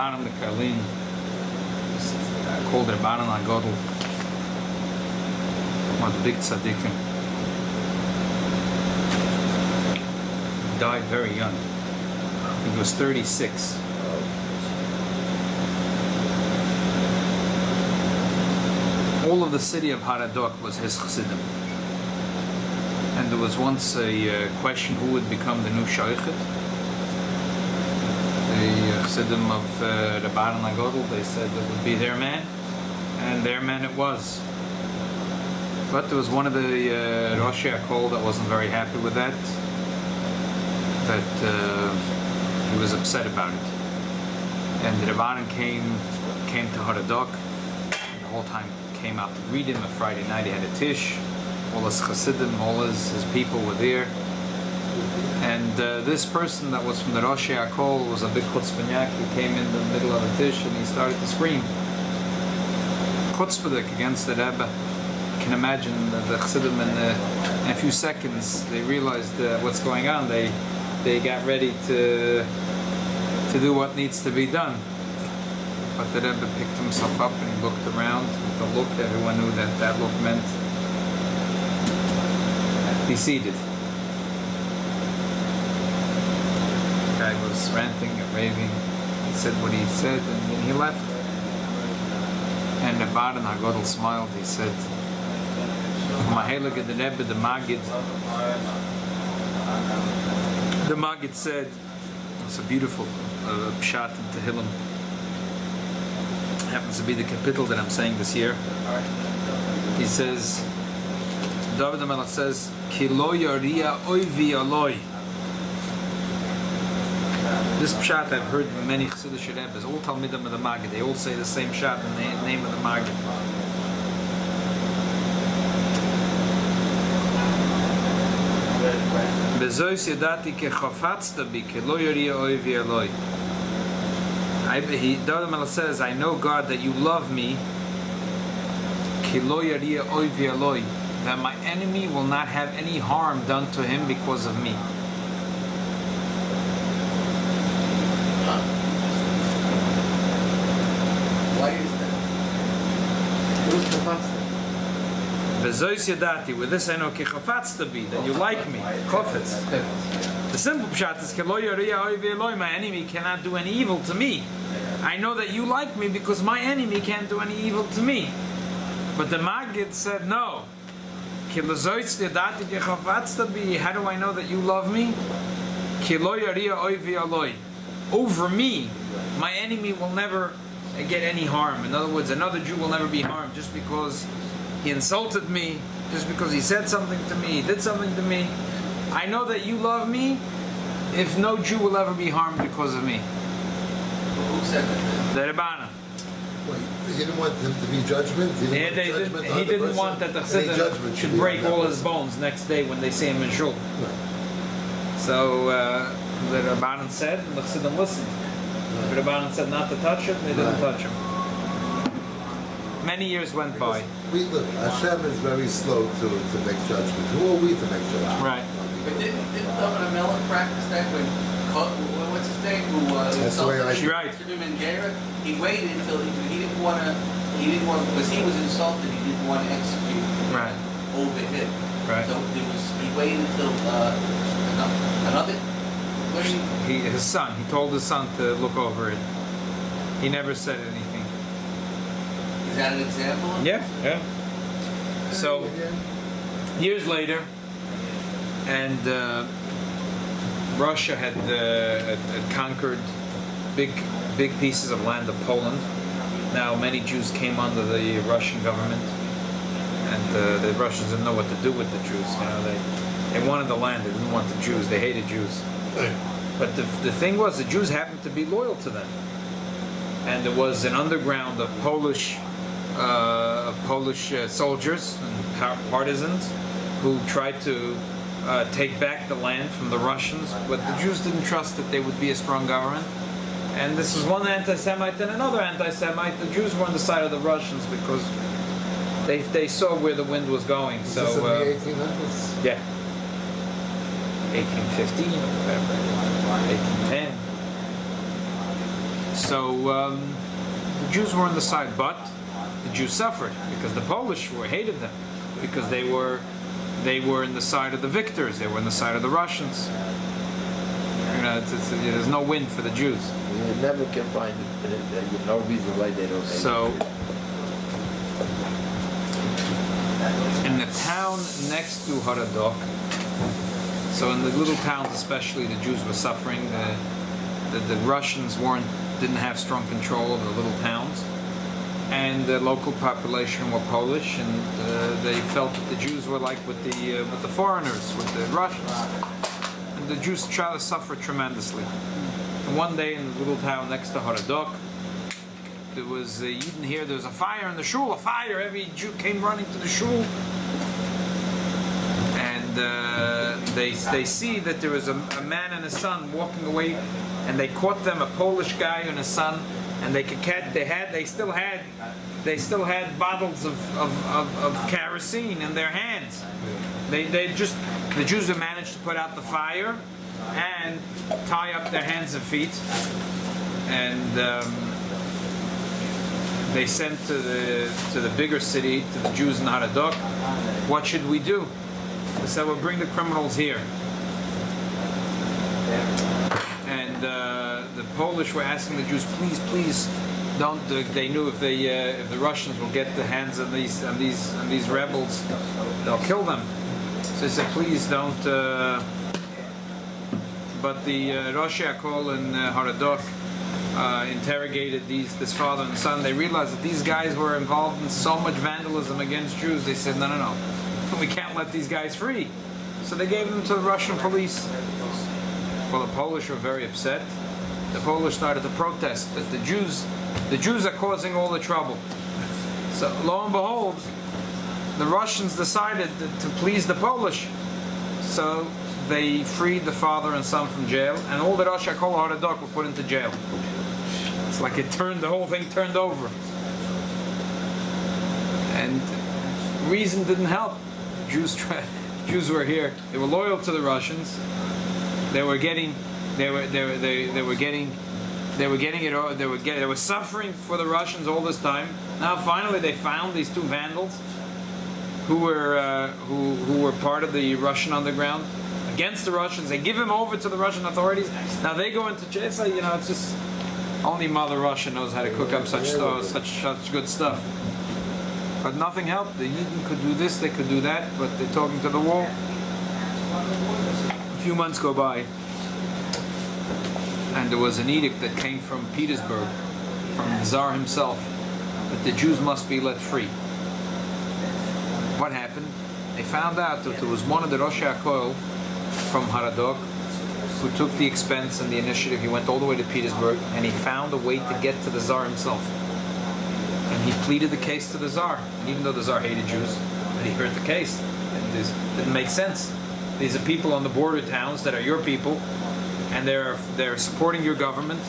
Rabbanim the Karlin, called Rabbanim Agadol, one of the big tzaddikim. Died very young. He was 36. All of the city of Haradok was his chassidim. And there was once a question who would become the new shaychet. The chassidim of Rabbanan Agadol, they said it would be their man, and their man it was. But there was one of the Rosh Hakol that wasn't very happy with that. He was upset about it. And the Rabbanan came to Haradok, and the whole time came out to greet him. A Friday night he had a tish. All his chassidim, all his people were there. And this person that was from the Rosh Hakol was a big chutzpahnik. He came in the middle of the tish and he started to scream. Chutzpahdik against the Rebbe. You can imagine the chassidim in a few seconds they realized what's going on. They got ready to do what needs to be done. But the Rebbe picked himself up and he looked around. With a look, everyone knew that look meant be seated. The guy was ranting and raving. He said what he said and then he left. And Rabbanan Agadol smiled. He said, Mahelige the Rebbe, the Maggid said, it's a beautiful pshat in Tehillim. Happens to be the capital that I'm saying this year. He says, David HaMelech says, Ki lo yariya oivi aloi. This pshat I've heard many Chassidish Rebbes, all Talmidim of the Maggid, they all say the same pshat in the name of the Maggid. Bezois yadati ke chafatzta bi ke lo yariya oivi aloi. David HaMelech says, I know, God, that you love me, ki lo yariya oivi aloi, that my enemy will not have any harm done to him because of me. Why is that? Who's chafatzta? Bezois yadati, with this I know ki chafatzta bi, that you like me, chofetz. The simple pshat is ki lo yariya oivi aloi, my enemy cannot do any evil to me. I know that you like me because my enemy can't do any evil to me. But the Maggid said no. How do I know that you love me? Over me, my enemy will never get any harm. In other words, another Jew will never be harmed just because he insulted me, just because he said something to me, he did something to me. I know that you love me if no Jew will ever be harmed because of me. Who said that? The Rebbanan. He didn't want him to be judgment. He didn't want that the Chassidim should break all his bones next day when they see him in shul. Right. So the Rabbanan said, and the Chassidim listened. The Rabbanan said not to touch him, they didn't touch him. Many years went by. Look, Hashem is very slow to make judgment. Who are we to make judgment? Right. But didn't David HaMelech practice that when, what's his name, who insulted Right. him in Gera? He waited until he didn't want to, because he was insulted, he didn't want to execute Right. over him. Right. So he waited until another, His son, he told his son to look over it. He never said anything. is that an example? Yeah. So, years later, and Russia had conquered big pieces of land of Poland. Now many Jews came under the Russian government, and the Russians didn't know what to do with the Jews. You know, they wanted the land, they didn't want the Jews, they hated Jews. But the thing was, the Jews happened to be loyal to them, and there was an underground of Polish soldiers and partisans who tried to take back the land from the Russians, but the Jews didn't trust that they would be a strong government. And this is one anti-Semite and another anti-Semite. The Jews were on the side of the Russians because they saw where the wind was going. So Is this in the 1800s? yeah, 1815 or whatever, 1810. So the Jews were on the side, but the Jews suffered because the Polish hated them, because they were in the side of the victors. They were in the side of the Russians. You know, there's no win for the Jews. You never can find no reason why they don't. So in the town next to Haradok, so in the little towns especially, the Jews were suffering. The Russians didn't have strong control over the little towns, and the local population were Polish, and they felt that the Jews were like with the foreigners, with the Russians, and the Jews suffered tremendously. And one day in the little town next to Haradok, there was you didn't hear there was a fire in the shul, a fire. Every Jew came running to the shul, and they see that there was a man and a son walking away, and they caught them, a Polish guy and a son, and they still had bottles of kerosene in their hands. The Jews had managed to put out the fire and tie up their hands and feet, and they sent to the bigger city, to the Jews in Haradok, what should we do? They said, well, bring the criminals here. And the Polish were asking the Jews, please, don't. They knew if the Russians will get the hands on these rebels, they'll kill them. So they said, please don't. But the Rosh Hakol in Haradok interrogated this father and son. They realized that these guys were involved in so much vandalism against Jews. They said, no, we can't let these guys free. So they gave them to the Russian police. Well, the Polish were very upset. The Polish started to protest that the Jews are causing all the trouble. So lo and behold, the Russians decided to please the Polish. So they freed the father and son from jail, and all the Rosh Hakol Haradok were put into jail. It's like the whole thing turned over. And reason didn't help. Jews were here. They were loyal to the Russians. They were suffering for the Russians all this time. Now finally they found these two vandals who were part of the Russian underground against the Russians. They give him over to the Russian authorities. Now they go into jail. It's like, it's just only Mother Russia knows how to cook up such good stuff. But nothing helped. The Yidden could do this, they could do that, but they're talking to the wall. A few months go by, and there was an edict that came from Petersburg, from the Tsar himself, that the Jews must be let free. What happened? They found out that there was one of the Rosh Hakol from Haradok who took the expense and the initiative. He went all the way to Petersburg, and he found a way to get to the Tsar himself. And he pleaded the case to the Tsar. And even though the Tsar hated Jews, but he heard the case. And this didn't make sense. These are people on the border towns that are your people, and they're supporting your government.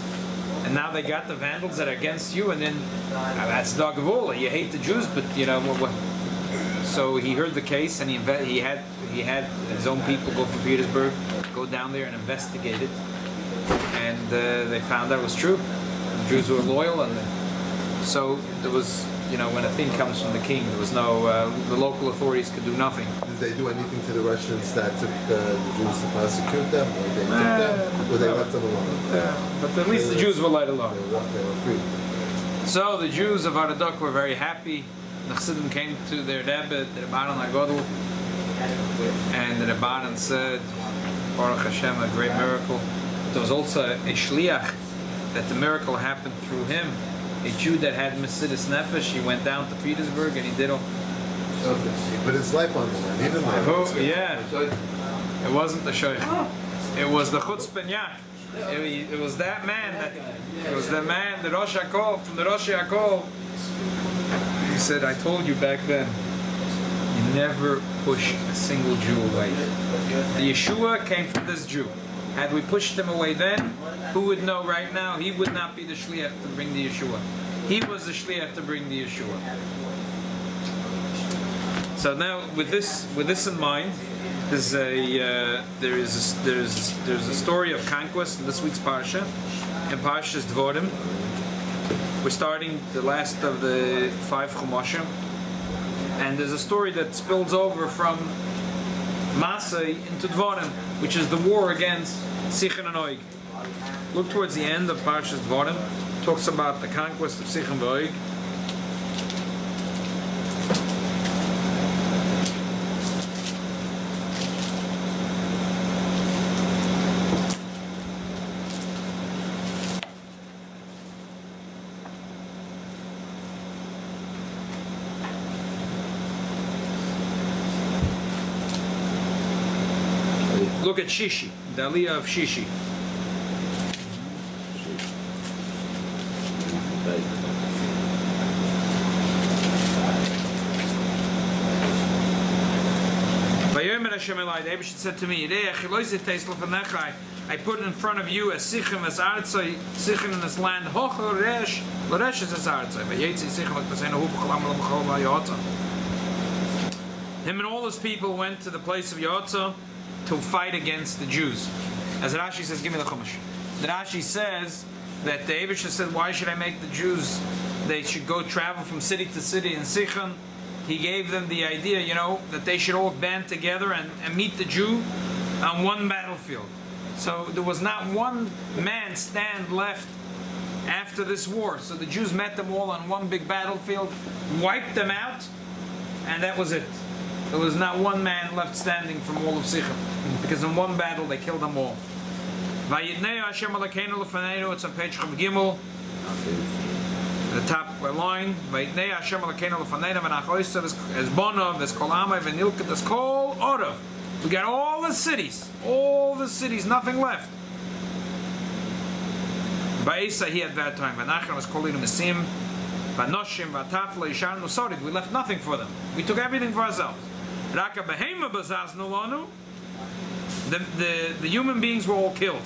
And now they got the vandals that are against you, and then that's Dagavola. You hate the Jews, but So he heard the case, and he had his own people go from Petersburg, go down there and investigate it, and they found that was true. The Jews were loyal, and so there was, when a thing comes from the king, there was no, the local authorities could do nothing. Did they do anything to the Russians that took the Jews to prosecute them, or they took them, or they left them alone? But at least the Jews were let alone. They were free. So the Jews of Haradok were very happy. The Chassidim came to their Rebbe, the Rabbanan HaGodol, and the Rabbanan said, Baruch Hashem, a great miracle. There was also a shliach, that the miracle happened through him. A Jew that had Mesidus Nefesh, he went down to Petersburg and he did all. But his life on the line, he didn't know. Yeah, it wasn't the Shoych. It was the Chutz Ben Yak. It was that man, the Rosh Hakol, from the Rosh Hakol. He said, I told you back then, you never push a single Jew away. The Yeshua came from this Jew. Had we pushed him away then, who would know right now he would not be the Shliach to bring the Yeshua. He was the Shliach to bring the Yeshua. So now, with this in mind, There's a story of conquest in this week's parsha, in Parshas Devarim. We're starting the last of the 5 Chumoshim, and there's a story that spills over from Masay into Devarim, which is the war against Sichon and Og. Look towards the end of Parshas Devarim. It talks about the conquest of Sichon and Og. Look at Shishi, the Aliyah of Shishi. David said to me, I put in front of you a Sichon as Artzai, Sichon in this land, Hocho Resh, Loresh is as Artzai. Him and all his people went to the place of Yotzah to fight against the Jews. As Rashi says, give me the Chumash. The Rashi says that the Abisha said, why should I make the Jews, they should go travel from city to city in Sichon. He gave them the idea, you know, that they should all band together and meet the Jew on one battlefield. So there was not one man stand left after this war. So the Jews met them all on one big battlefield, wiped them out, and that was it. There was not one man left standing from all of Sichon, because in one battle they killed them all. It's on page Gimel, the top line. We got all the cities, nothing left. Ba'isa, he at that time, we left nothing for them. We took everything for ourselves. The human beings were all killed.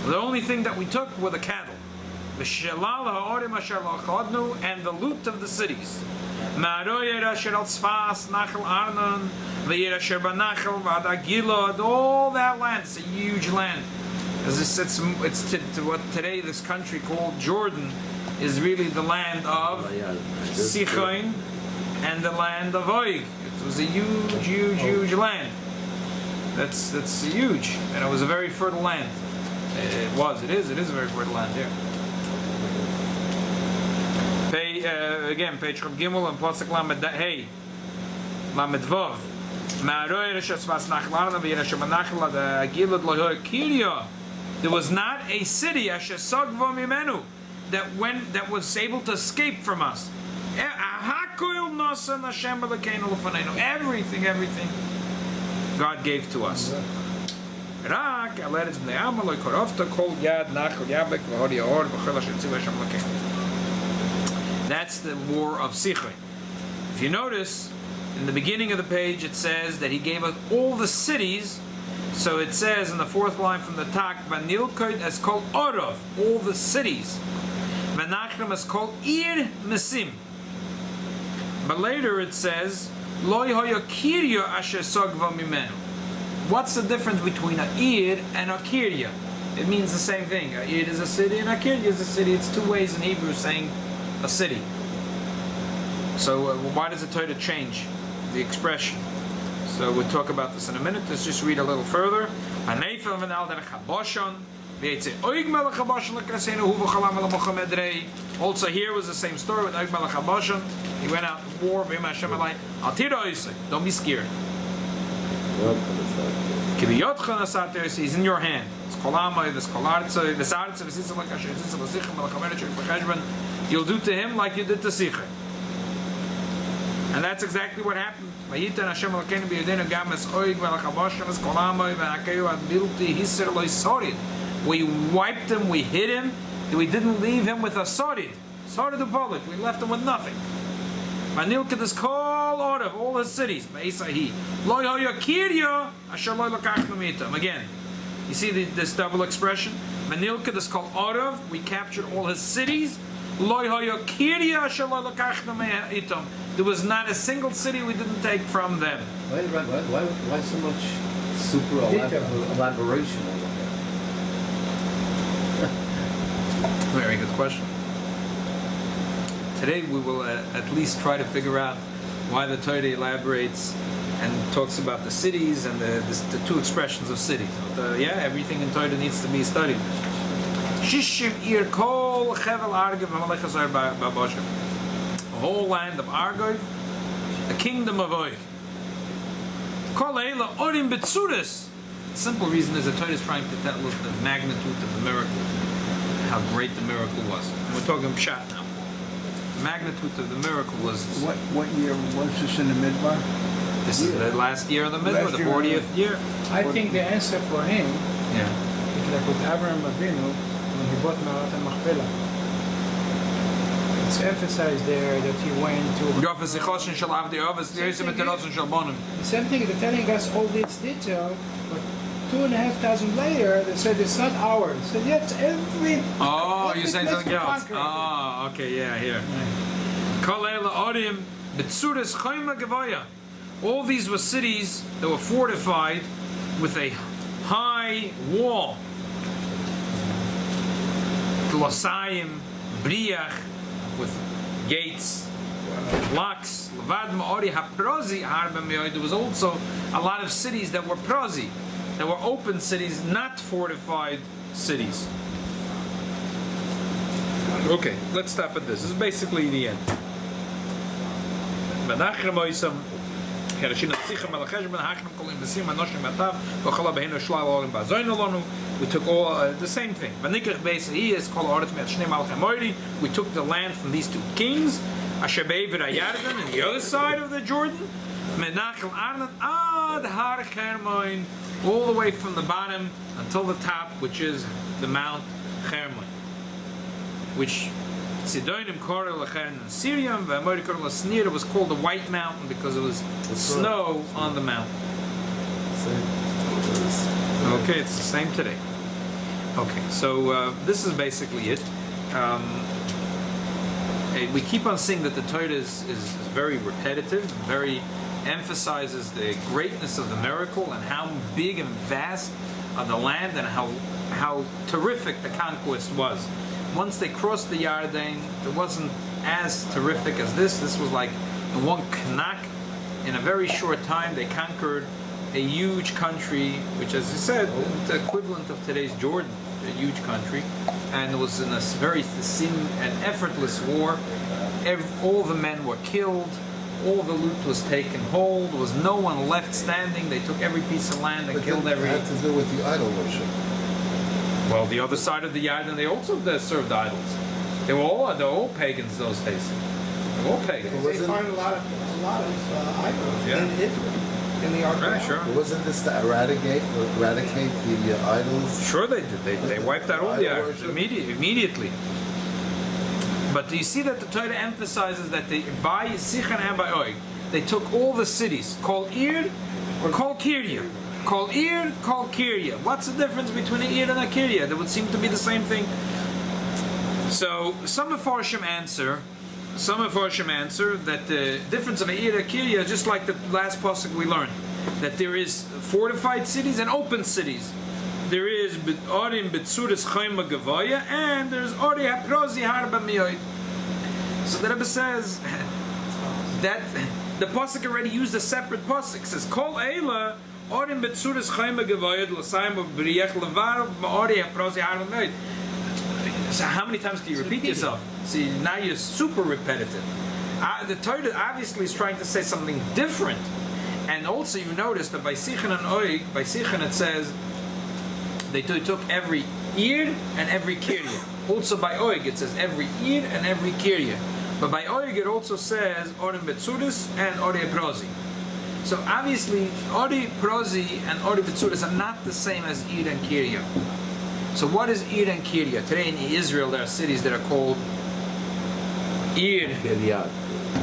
The only thing that we took were the cattle. And the loot of the cities. All that land, it's a huge land. It's to what today this country called Jordan is really the land of Sichon and the land of Og. It was a huge land. That's huge, and it was a very fertile land. It is a very fertile land here. Again, page Chav Gimel and Pasuk Lamed Hey, Lamed Vav. There was not a city that was able to escape from us. Everything God gave to us. That's the war of Sichon. If you notice, in the beginning of the page it says that he gave us all the cities. So it says in the 4th line from the top, Vanilkoid is called Orov, all the cities. Vanachram is called Ir Mesim. But later it says, Loi hoya kirya asher sogva mimenu. What's the difference between a Ir and a kirya? It means the same thing. A Ir is a city and a kirya is a city. It's two ways in Hebrew saying a city. So why does the Torah change the expression? So we'll talk about this in a minute. Let's just read a little further. Also here was the same story with Og Melech HaBashan. He went out to war. Don't be scared. He's in your hand. You'll do to him like you did to Sichon. And that's exactly what happened. We wiped him, we hit him, we didn't leave him with a sorid. Sorid the bullet, we left him with nothing. Manilka is called out of all his cities. Again, you see this double expression? Manilka is called out of, we captured all his cities. There was not a single city we didn't take from them. Why so much super elaboration on that? Very good question. Today we will at least try to figure out why the Torah elaborates and talks about the cities and the two expressions of cities. Yeah, everything in Torah needs to be studied. Shishim ir kol chevel Argov v'malech ba'boshem. The whole land of Argov, the kingdom of Og. Kol eila orim betzuris. The simple reason is the Torah is trying to tell us the magnitude of the miracle, how great the miracle was. And we're talking pshat now. The magnitude of the miracle was. What year was this in the Midbar? This is the last year of the Midbar, the 40th year. I think the answer for him Yeah. is like with Abraham Avinu when he bought Ma'at HaMachpelah. It's emphasized there that he went to. The same thing, they're telling us all this detail, but 2,500 later, they said it's not ours. They said, yes, every. Oh, you're saying something else. conquered. Oh, okay, yeah, here. All these were cities that were fortified with a high wall. Glosayim, Briach, with gates, locks. There was also a lot of cities that were prozi, that were open cities, not fortified cities. Okay, let's stop at this. This is basically the end. We took all the same thing. We took the land from these two kings, and the other side of the Jordan, all the way from the bottom until the top, which is the Mount Hermon, which Sidonim Korel in Syria, it was called the White Mountain because it was snow on the mountain. Okay, it's the same today. Okay, so this is basically it. We keep on seeing that the Torah is very repetitive, very emphasizes the greatness of the miracle and how big and vast of the land and how terrific the conquest was. Once they crossed the Yarden, it wasn't as terrific as this. This was like in one knack. In a very short time, they conquered a huge country, which, as you said, is the equivalent of today's Jordan, a huge country. And it was in a very an effortless war. All the men were killed. All the loot was taken hold. There was no one left standing. They took every piece of land and killed every. It had to do with the idol worship. Well, the other side of the Yarden, they also served idols. They were all pagans those days. They were all pagans. They find a lot of idols in Israel, in the Ark. Right, sure. Wasn't this to eradicate the idols? Sure they did. They wiped out all the idols immediately. But do you see that the Torah emphasizes that by Sichan and by Og, they took all the cities, called Ir or called Kirya. Called Ir, called Kirya. What's the difference between an Ir and a Kirya? That would seem to be the same thing. So some Mefarshim answer that the difference of an Ir and a Kirya, just like the last pasuk we learned, that there is fortified cities and open cities. There is Orim Betzuris Chayma Gavaya and there's Ori Haprozi Harba Miyoid. So the Rebbe says that the pasuk already used a separate pasuk. It says Kol Eila Orim Betzuris Chayma Gavaya L'Sayim B'Riach Levar Ori Haprozi Harba Miyoid. So how many times can you repeat yourself? See, now you're super repetitive. The Torah obviously is trying to say something different. And also you notice that by Sichan and Og, by Sichan it says they took every Ir and every Kirya. Also by Og it says every Ir and every Kirya. But by Og it also says Orim Betzuris and Ori Prozi. So obviously Ori Prozi and Ori Betzuris are not the same as Ir and Kirya. So what is Ir and Kirya? Today in Israel there are cities that are called Ir,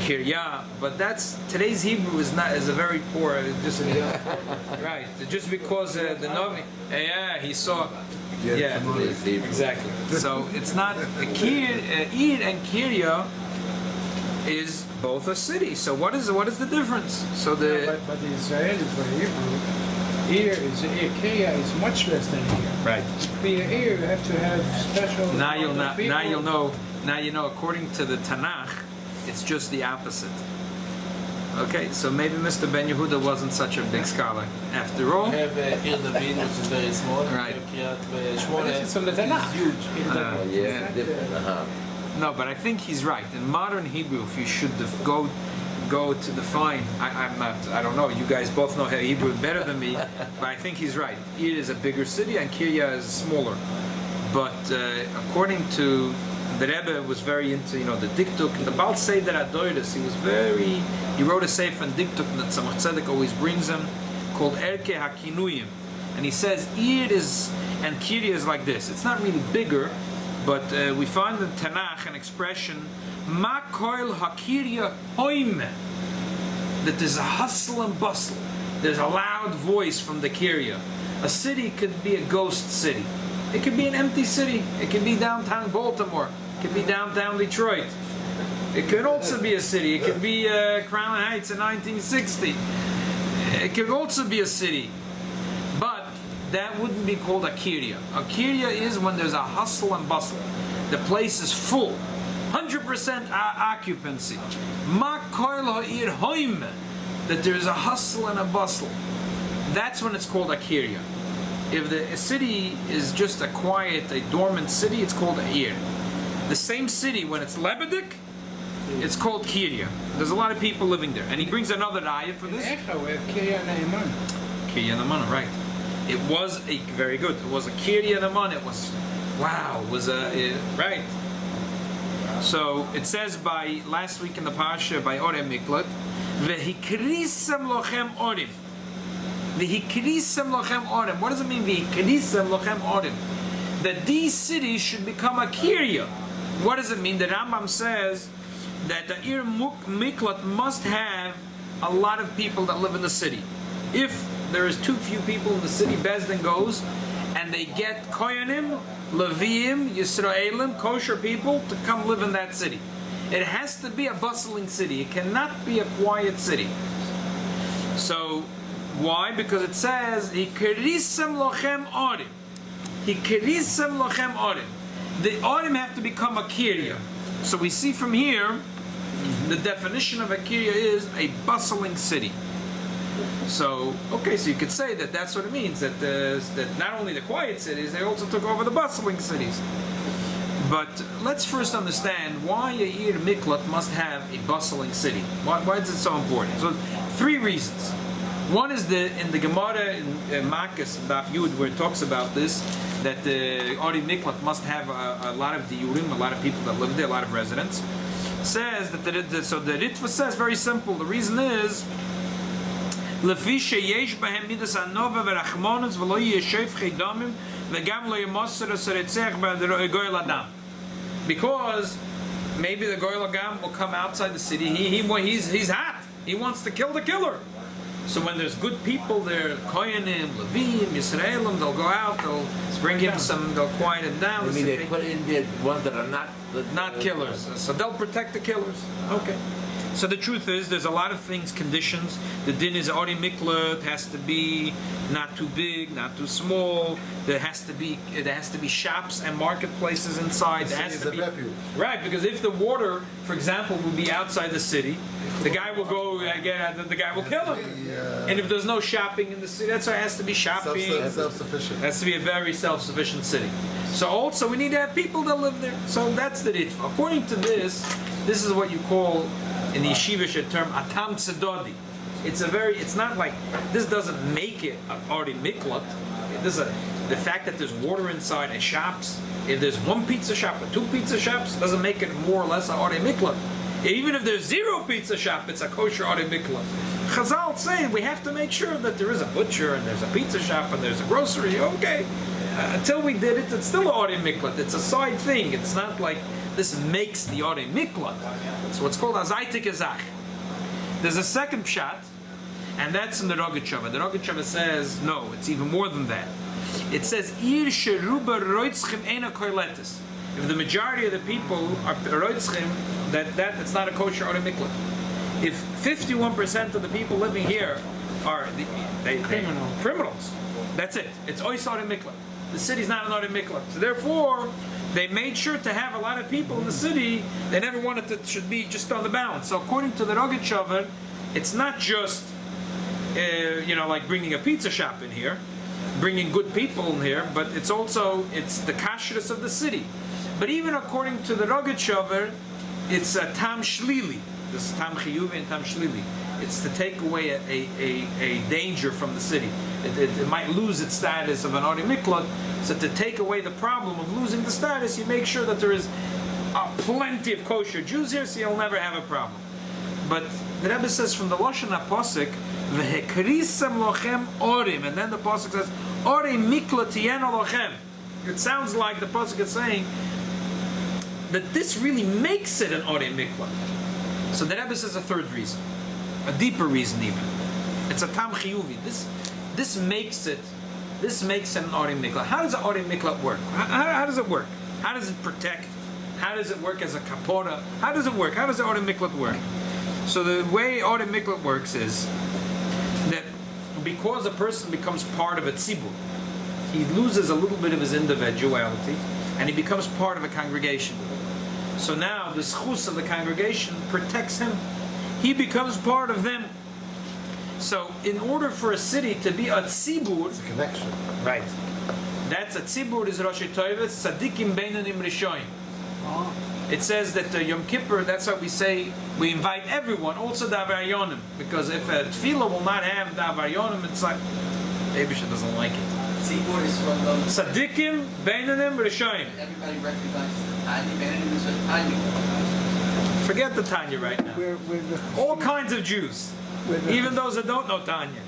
Kirya, but that's today's Hebrew is a very poor. Just right, just because the Novi, he saw, exactly. So it's not Ir and Kirya is Both are cities. So what is the difference? So the But the Israelis were Hebrew. Here is Kirya is much less than here. right. To be a here, you have to have special. Now you'll amount of know. Now people. you'll know. Now you know. According to the Tanakh, it's just the opposite. Okay, so maybe Mr. Ben Yehuda wasn't such a big scholar after all. We have Ir David, which is very small. Right. We have Kiryat But Shmona, this is from the Tanakh. huge. Yeah. Different. No, but I think he's right. In modern Hebrew, if you should go to define, I'm not. I don't know. You guys both know Hebrew better than me, but I think he's right. Ir is a bigger city and Kirya is smaller. But according to the Rebbe, was very into the diktuk and the Baal Seder Adoides. He wrote a sefer in diktuk that Tzemach Tzedek always brings him, called Erke Hakinuyim, and he says Ir is and Kirya is like this. It's not really bigger, but we find in Tanakh an expression Ma koil hakirya hoime, that there's a hustle and bustle. There's a loud voice from the Kirya. A city could be a ghost city. It could be an empty city. It could be downtown Baltimore. It could be downtown Detroit. It could also be a city. It could be Crown Heights in 1960. It could also be a city. But that wouldn't be called a Kirya. A Kirya is when there's a hustle and bustle. The place is full. 100% occupancy. Ma koil ha'ir hoime, that there's a hustle and a bustle. That's when it's called a Kirya. If the city is just a quiet, a dormant city, it's called a Ir. The same city, when it's Lebedik, it's called Kirya. There's a lot of people living there. And he brings another ayah for this. Echo, we have Kirya Naaman. Kirya Naaman, right. It was a, very good, it was a Kirya Naaman. It was, wow, it was a, right. So it says by, last week in the Pasha, by Orem Miklat, Vehikrisem lochem orim. Vehikrisem lochem orim. What does it mean, Vehikrisem lochem orim? That these cities should become a Kirya. What does it mean? The Rambam says that the Ir Miklat must have a lot of people that live in the city. If there is too few people in the city, Bezdin goes, and they get Koyanim, Leviim, Yisraelim, kosher people to come live in that city. It has to be a bustling city. It cannot be a quiet city. So, why? Because it says, Hikerisem lochem orim. Hikerisem lochem orim. The orim have to become a kirya. So we see from here, the definition of a kirya is a bustling city. So, okay, so you could say that that's what it means, that that not only the quiet cities, they also took over the bustling cities. But let's first understand why a Ir Miklat must have a bustling city. Why is it so important? So, 3 reasons. One is in the Gemara in Makkas, Daf Yud, where it talks about this, that the Ir Miklat must have a lot of diurim, a lot of people that live there, a lot of residents. Says that so the Ritva says very simple. The reason is לפי שיש בהם מידס הנובה ורחמונס ולא יהיה שפכי דמים וגם לא ימוסר שרצח בגויל אדם. Because maybe the Goyal Agam will come outside the city. He's hot. He wants to kill the killer. So when there's good people there, Koyanim, Levim, Yisraelim, they'll go out. They'll bring him some. They'll quiet him down. I mean, they put in there ones that are not killers. So they'll protect the killers. Okay. So the truth is, there's a lot of things, conditions. The din is Ori Miklat, has to be not too big, not too small. There has to be shops and marketplaces inside. There has to be right, because if the water, for example, will be outside the city, the guy will go again. The guy will kill him. And if there's no shopping in the city, that's why it has to be shopping. Self-sufficient. It has to be a very self-sufficient city. So also we need to have people that live there. So that's the it. According to this is what you call in the yeshivish term atam tzedodi. It's not like, this doesn't make it an Ori Miklat. The fact that there's water inside and shops, if there's one pizza shop or 2 pizza shops, doesn't make it more or less an Ori Miklat. Even if there's 0 pizza shop, it's a kosher Ori Miklat. Chazal saying we have to make sure that there is a butcher and there's a pizza shop and there's a grocery. Okay, until we did it, it's still an Ori Miklat. It's a side thing. It's not like this makes the Ori Miklat. It's what's called a Zaytik Ezach. There's a second pshat, and that's in the Rogatchover. The Rogatchover says, no, it's even more than that. It says, Ir sheruba roitzchim ena koiletis. If the majority of the people are roitzchim, It's not a kosher Ori Miklat. If 51% of the people living here are criminals, that's it. It's Ois Ori Miklat. The city's not an Ori Miklat. So therefore, they made sure to have a lot of people in the city. They never wanted it should be just on the balance. So according to the Rogachover, it's not just like bringing a pizza shop in here, bringing good people in here, but it's the kashrus of the city. But even according to the Rogachover, it's a tam shlili. This is tam chiyuvi and tam shlili. It's to take away a danger from the city. It might lose its status of an Ori Miklat. So to take away the problem of losing the status, you make sure that there is plenty of kosher Jews here, so you'll never have a problem. But the Rebbe says from the Lashon HaPosek, V'hekrisem lochem orim, and then the Posek says, Ori Miklat tieno lochem. It sounds like the Posek is saying that this really makes it an Ori Miklat. So the Rebbe says a third reason, a deeper reason even. It's a tam chiyuvi. This makes it an Ori Miklat. How does an Ori Miklat work? How does it work? How does it protect? How does it work as a kapora? How does it work? How does the Ori Miklat work? So the way Ori Miklat works is that because a person becomes part of a tzibur, he loses a little bit of his individuality and he becomes part of a congregation. So now the schus of the congregation protects him. He becomes part of them. So in order for a city to be a tzibur, It's a connection. right? That's a tzibur is Rosh Toivet Tzadikim Beinanim Rishoyim. It says that Yom Kippur, that's what we say, we invite everyone, also the Avaryonim, because if a tefillah will not have the Avaryonim, it's like, Abisha doesn't like it. Seaboard is from those. Tzadikim Beinanim Rishoyim. Everybody recognizes the Tanya. Benanim is what Tanya. Forget the Tanya right now. All kinds of Jews, even those that don't know Tanya.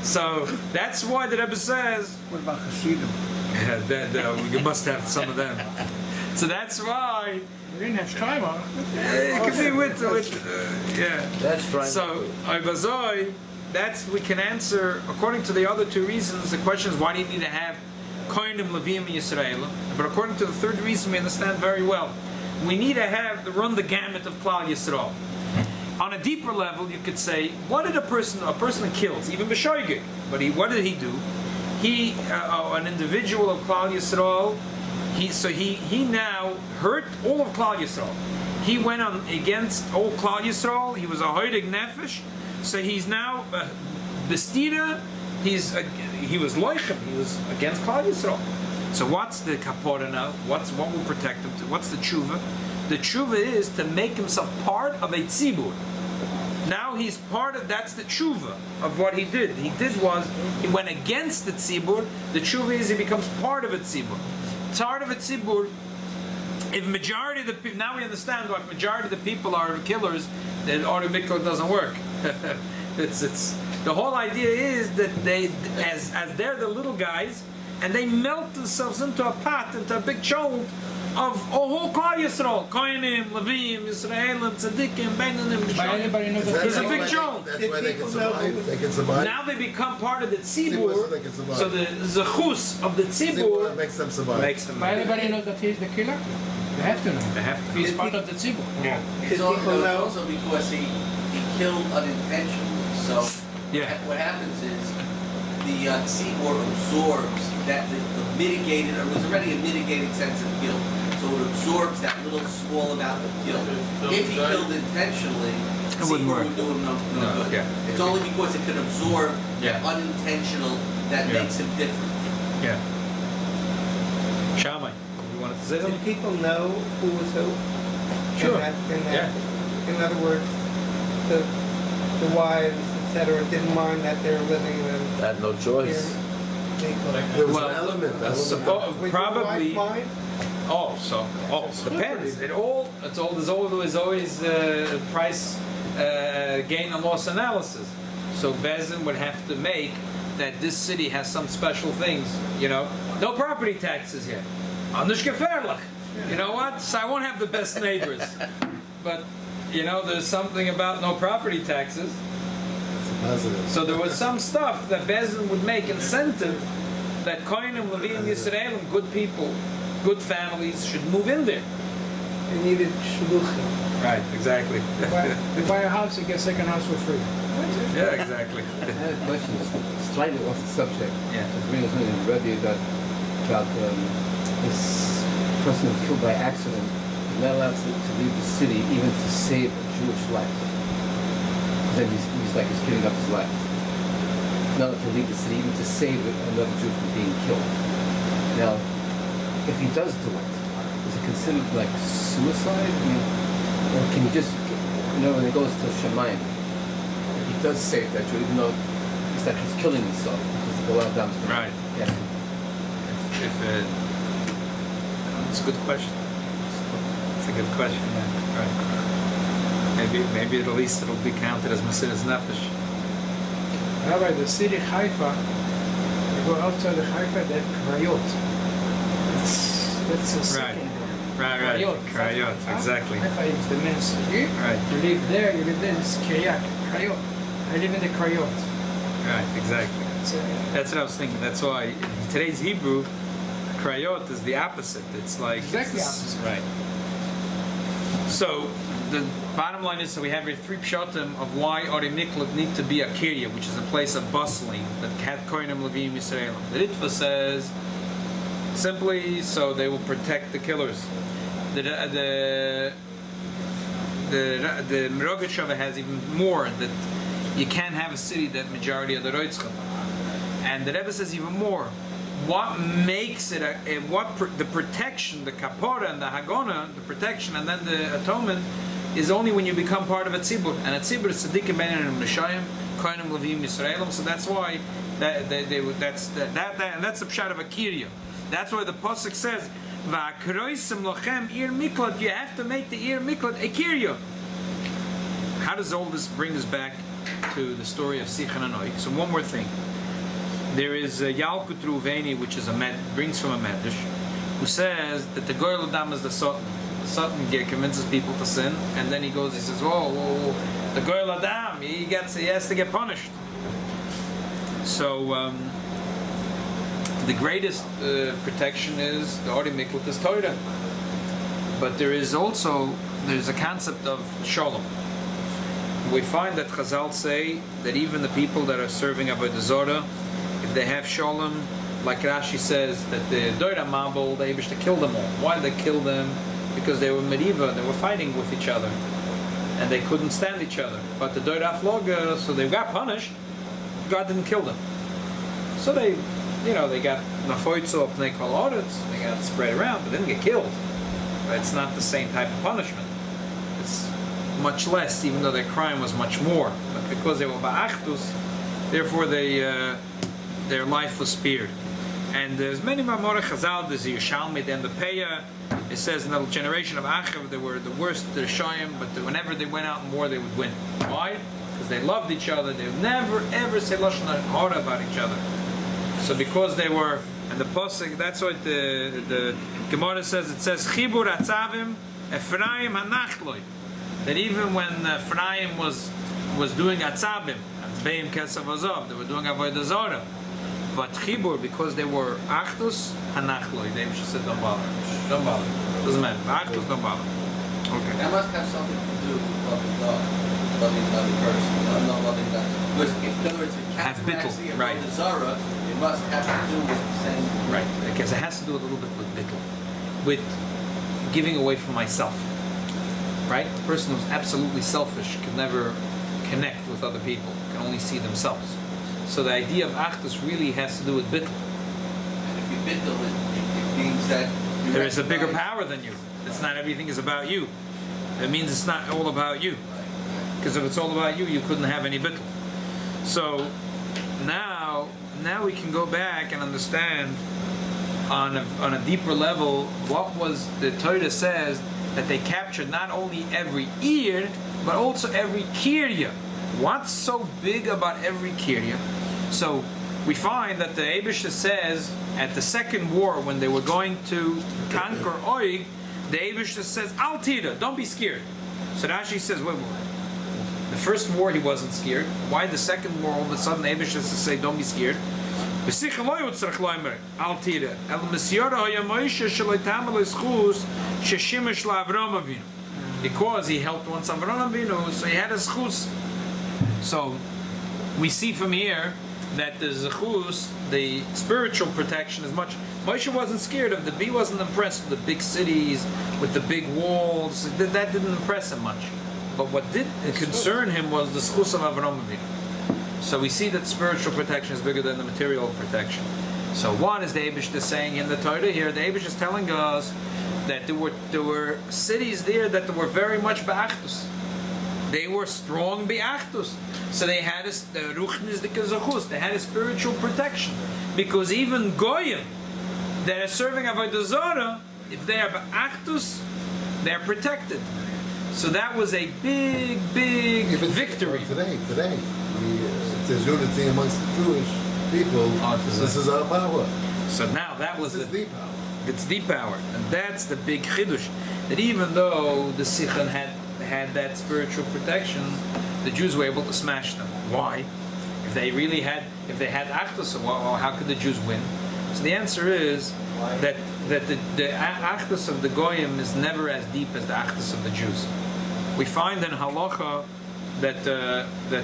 So that's why the Rebbe says, What about Hasidim? you must have some of them. So that's why We didn't have time on it. it could be with yeah. That's right. So Ibazoi, we can answer according to the other two reasons. The question is, why do you need to have Kohanim, Levim, and Yisraelim? But according to the third reason, we understand very well. We need to run the gamut of Klal Yisrael. On a deeper level, you could say, what did a person kills, even B'shoigig, but what did he do? He, an individual of Klal Yisrael, he now hurt all of Klal Yisrael. He went on against all Klal Yisrael. He was a hoidig nefesh. So he's now bestira. He was loichem. He was against Klal Yisrael. So what's the kapora now? What will protect him? What's the tshuva? The tshuva is to make himself part of a tzibur. Now he's that's the tshuva of what he did. He went against the tzibur. The tshuva is he becomes part of a tzibur. Part of a tzibur, if majority of the people, now we understand why if majority of the people are killers, then Ori Miklat doesn't work. It's the whole idea is that as they're the little guys, and they melt themselves into a pot, into a big chunk of a whole Klal Yisrael, Kohanim, Levim, Yisraelim, Tzadikim, Beinanim, By anybody knows that There's a big chunk. That's why they can survive. They can survive. Now they become part of the Tzibur, so tzibur, they can survive. so the zechus of the Tzibur tzibur makes them survive. makes them. By anybody knows that he's the killer? They have to know. They have to. He's part of the tzibur. Yeah. It's also because he killed unintentionally. So what happens is the Seaboard absorbs that the mitigated, or it was already a mitigated sense of guilt. So it absorbs that little small amount of guilt. If he killed intentionally, It wouldn't work. would do him no good. Yeah. It's only because it can absorb Yeah. that unintentional that Yeah. makes him different. Yeah. Shammai, you wanted to say Did something? people know who was who? Sure. In other words, the wives, etc., didn't mind that they were living in. Had no choice. There was Well, an element. probably. Mind? Depends. There's always price gain and loss analysis. So Bezin would have to make that this city has some special things. No property taxes here. Anders gefährlich. You know what? So I won't have the best neighbors. But there's something about no property taxes. Positive. So there was some stuff that Bezin would make incentive that Kohanim, Levim, Yisraelim, good people, good families should move in there. They needed shluchim. Right, exactly. You buy a house, you get a second house for free. Yeah, exactly. I have a question, slightly off the subject. Yeah. To bring us in, Rabbi, about this person who's killed by accident is not allowed to leave the city even to save a Jewish life. Then he's giving up his life. Not allowed to leave the city even to save another Jew from being killed. Now, if he does do it, is it considered like suicide? I mean, or can he just, when it goes to Shemayim, if he does save that Jew, even though it's like he's killing himself, because the Golad Dam's going to... Right. Yeah. It's a good question. It's a good question, yeah. Right. Maybe at least it'll be counted as Mesiras Nefesh. Rabbi, the city Haifa, you go outside of Haifa, they have Krayot. That's a city. Right. Krayot, exactly. Haifa is the main city. Right. You live there, it's Kiryat, Krayot. I live in the Krayot. Right, exactly. That's what I was thinking. That's why in today's Hebrew, Krayot is the opposite. It's like... Exactly opposite. Right. So, the bottom line is, so we have here 3 pshatim of why Orim Miklat need to be a Kirya, which is a place of bustling, that had Koinim Levim Yisraelim. The Ritva says, simply so they will protect the killers. The Merogachava has even more, that you can't have a city that majority of the Roitzchim. And the Rebbe says even more. What makes it the protection, the kapora and the hagona, the protection and then the atonement, is only when you become part of a tzibur. And a tzibur is tzaddikim beinanim l'shayim, koinim levim yisraelim. So that's why that's the pshat of a kirya. That's why the pasuk says, "Va'akroisim lochem ir miklat." You have to make the ir miklat a kirya. How does all this bring us back to the story of Sichan and Oik? So one more thing. There is Yalkut Ruveni, which is brings from a Medrash, who says that the Goyal Adam is the Satan. The Satan convinces people to sin, and then he says, whoa, the Goyal Adam, he has to get punished. So the greatest protection is the Orim Miklat is Torah. But there's a concept of Shalom. We find that Chazal say that even the people that are serving Avodah Zorah, if they have Shalom, like Rashi says, that the Doira Mabel, they wish to kill them all. Why did they kill them? Because they were Mediva, they were fighting with each other. And they couldn't stand each other. But the Doira Floga, so they got punished, God didn't kill them. So they got Nafoitzo, Pnei Kol Oretz, they got spread around, but they didn't get killed. But it's not the same type of punishment. It's much less, even though their crime was much more. But because they were Ba'achdus, therefore their life was spared. And there's many Mamorah Chazal, there's the Yishalmid and the Peah. It says in the generation of Achav, they were the worst, the Shayim, but whenever they went out in war, they would win. Why? Because they loved each other. They would never, ever say Lashon Hara about each other. So because they were, and the Pasuk, that's what the Gemara says, it says, Chibur Atzavim, Ephraim Hanachloi. That even when Ephraim was doing Atzabim, Beim Kesav Azov, they were doing Avodah Zorah. But Chibur, because they were Achdus, Hanachloi, they just said, don't bother. Don't bother. Doesn't matter. Achdus, don't bother. Okay. That must have something to do with loving God, loving another person, not loving God. Because if, in other words, if Have bittul, right. Avodah Zorah, it must have to do with the same... Right. Because it has to do a little bit with bittul. With giving away from myself. Right? The person who's absolutely selfish can never connect with other people, can only see themselves. So the idea of Achdus really has to do with bittul. And if you bittul, it means that... There is a bigger power than you. It's not everything is about you. It means it's not all about you. Because if it's all about you, you couldn't have any bittul. So now we can go back and understand on a deeper level what was the Torah says that they captured not only every ear but also every kirya. What's so big about every kirya? So we find that the Eibishter says at the second war when they were going to conquer Oig, the Eibishter says, Al tira, don't be scared. So Rashi says, wait. The first war he wasn't scared. Why the second war all of a sudden the Eibishter says, say, don't be scared? בשיחה לא יוצרך לומר, אל תראה, אלא מסיירה היה מוישה שלא יתאמל לזכוס ששימש לאברהם אבינו. Because he helped once Avraham Avinu, so he had a zchus. So we see from here that the zchus, the spiritual protection, is much. Moshe wasn't scared of he wasn't impressed with the big cities, with the big walls. That didn't impress him much. But what did concern him was the zchus of Avraham Avinu. So we see that spiritual protection is bigger than the material protection. So what is the Eibush saying in the Torah here? The Eibush is telling us that there were cities there that were very much be'achtus. They were strong be'achtus. So they had they had a spiritual protection. Because even Goyim that are serving Avodah Zarah, if they are be'achtus, they are protected. So that was a big victory. Today, there's unity amongst the Jewish people. This is our power. So now that was the power. It's the power, and that's the big chiddush. That even though the Sichon had that spiritual protection, the Jews were able to smash them. Why? If they had Achdus, well, how could the Jews win? So the answer is that the Achdus of the Goyim is never as deep as the Achdus of the Jews. We find in Halacha that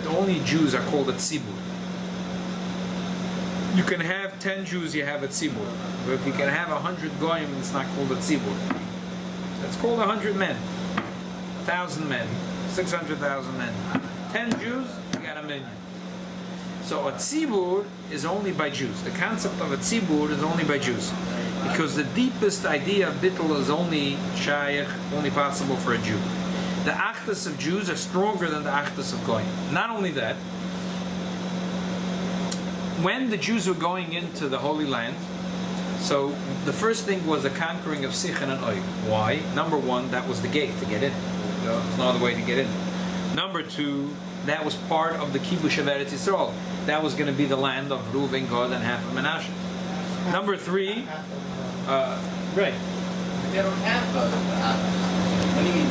only Jews are called a tzibur. You can have 10 Jews, you have a tzibur. But if you can have 100 goyim, it's not called a tzibur. It's called 100 men, 1,000 men, 600,000 men. 10 Jews, you got a million. So a tzibur is only by Jews. The concept of a tzibur is only by Jews, because the deepest idea of bittul is only shaykh, only possible for a Jew. The achdus of Jews are stronger than the achdus of goyim. Not only that, when the Jews were going into the Holy Land, so the first thing was the conquering of Sichon and Og. Why? Number one, that was the gate to get in. There's no other way to get in. Number two, that was part of the Kibush of Eretz Yisrael. That was going to be the land of Reuven, Gad, and half of Menashe. Number three, right. They don't have what do you mean?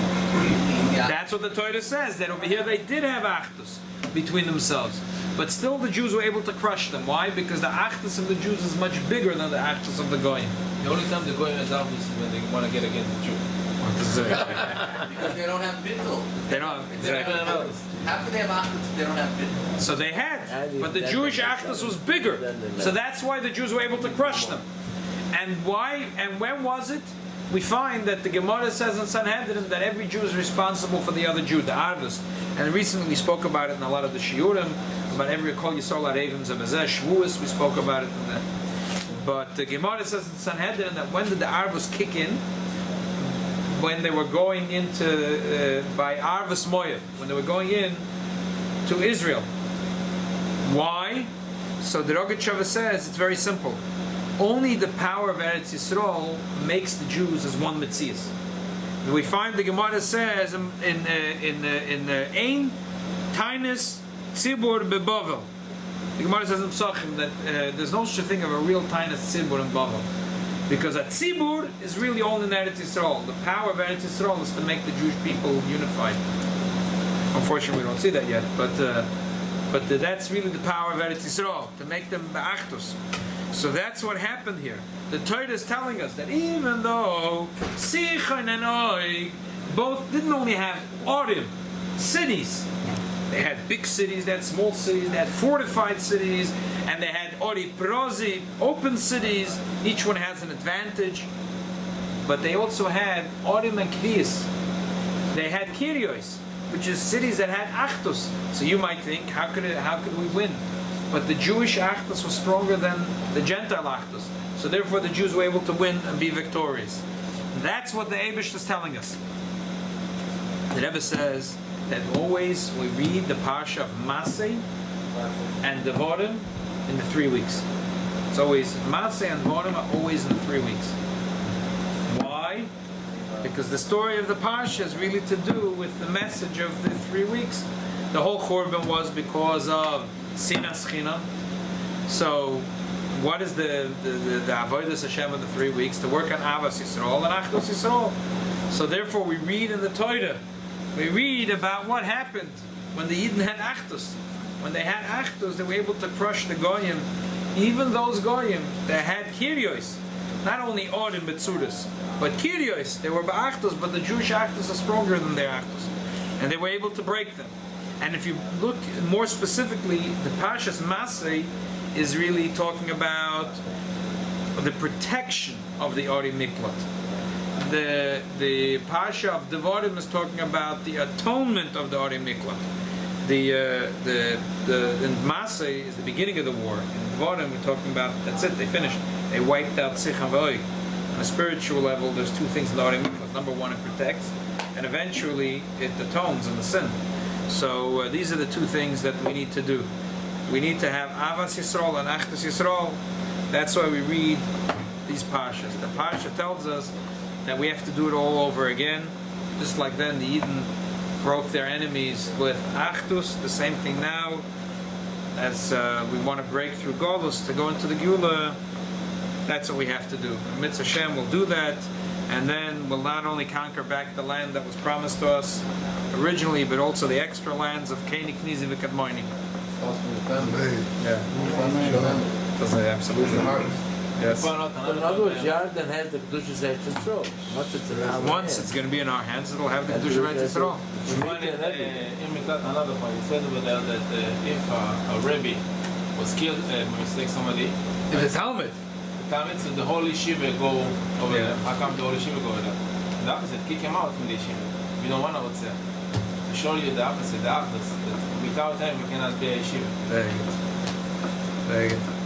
That's what the Torah says, that over here they did have achdus between themselves. But still the Jews were able to crush them. Why? Because the achdus of the Jews is much bigger than the achdus of the Goyim. The only time the Goyim is achdus is when they want to get against the Jew. Because they don't have bittul. They don't have, exactly. How can they have achdus if they don't have bittul? So they had, but the Jewish achdus was bigger. So that's why the Jews were able to crush them. And why? And when was it? We find that the Gemara says in Sanhedrin that every Jew is responsible for the other Jew, the Arvus. And recently we spoke about it in a lot of the Shiurim, about every Kol Yisrael HaRevim Zemazeh, Shavuos, we spoke about it in that. But the Gemara says in Sanhedrin that when did the Arvus kick in? When they were going into, by Arvus Moyev, when they were going in to Israel. Why? So the Rogatchover says it's very simple. Only the power of Eretz Yisrael makes the Jews as one Metzias. We find the Gemara says in Ein Tainus Tzibur Bebavel. The Gemara says in Psachim that there's no such thing of a real Tainus Tzibur in Bavel, because a Tzibur is really all in Eretz Yisrael. The power of Eretz Yisrael is to make the Jewish people unified. Unfortunately, we don't see that yet, but that's really the power of Eretz Yisrael, to make them ba'achtos. So that's what happened here. The Torah is telling us that even though Sichon and Og both didn't only have Orim, cities, they had big cities, they had small cities, they had fortified cities, and they had Ori Prozi, open cities, each one has an advantage, but they also had Orim and Kriyas. They had Kiryos, which is cities that had Achtos. So you might think, how could we win? But the Jewish Achdus was stronger than the Gentile Achdus. So therefore the Jews were able to win and be victorious. And that's what the Eibush is telling us. The Rebbe says that always we read the Parsha of Masei and Devarim in the 3 weeks. It's always, Masei and Devarim are always in the 3 weeks. Why? Because the story of the Parsha is really to do with the message of the 3 weeks. The whole Churban was because of Sinas China. So, what is the Avodas Hashem of the 3 weeks? To work on Avas Yisrael and Achdus Yisrael. So therefore we read in the Torah, we read about what happened when the Yidden had Achdus. When they had Achdus, they were able to crush the Goyim even those goyim that had kiryos, not only Odin Betsudas, but kiryos, they were ba'achtos, but the Jewish achtos are stronger than their achtos, and they were able to break them. And if you look more specifically, the Pashas Masei is really talking about the protection of the Ori Miklat. The Pasha of Devarim is talking about the atonement of the Ori Miklat. In Masei is the beginning of the war. In Devarim we're talking about, that's it, they finished. They wiped out Sicham V'Oi. On a spiritual level, there's two things in the Ori Miklat. Number one, it protects, and eventually it atones in the sin. So these are the two things that we need to do. We need to have Avas Yisrael and Achdus Yisrael. That's why we read these Pashas. The Pasha tells us that we have to do it all over again. Just like then the Eden broke their enemies with Achdus, the same thing now. As we want to break through Golus to go into the Geula, that's what we have to do. Mitzvah Hashem will do that, and then we'll not only conquer back the land that was promised to us originally, but also the extra lands of Keni, Knizi, V'Kadmoini. Also from the family. Yeah. Absolutely. Yes. So in other words, Yarden has the Kedushas Eretz Yisrael. Once it's going to be in our hands, it'll have the Kedushas Eretz Yisrael. Another point, it said over there that if a Rebbe was killed by mistake, somebody. In the Talmud. So the whole yeshiva go over there. How come the whole yeshiva go over there? The opposite, kick him out from the yeshiva. We don't want to what's there. To show you the opposite, that without him we cannot be a yeshiva. Very good. Very good.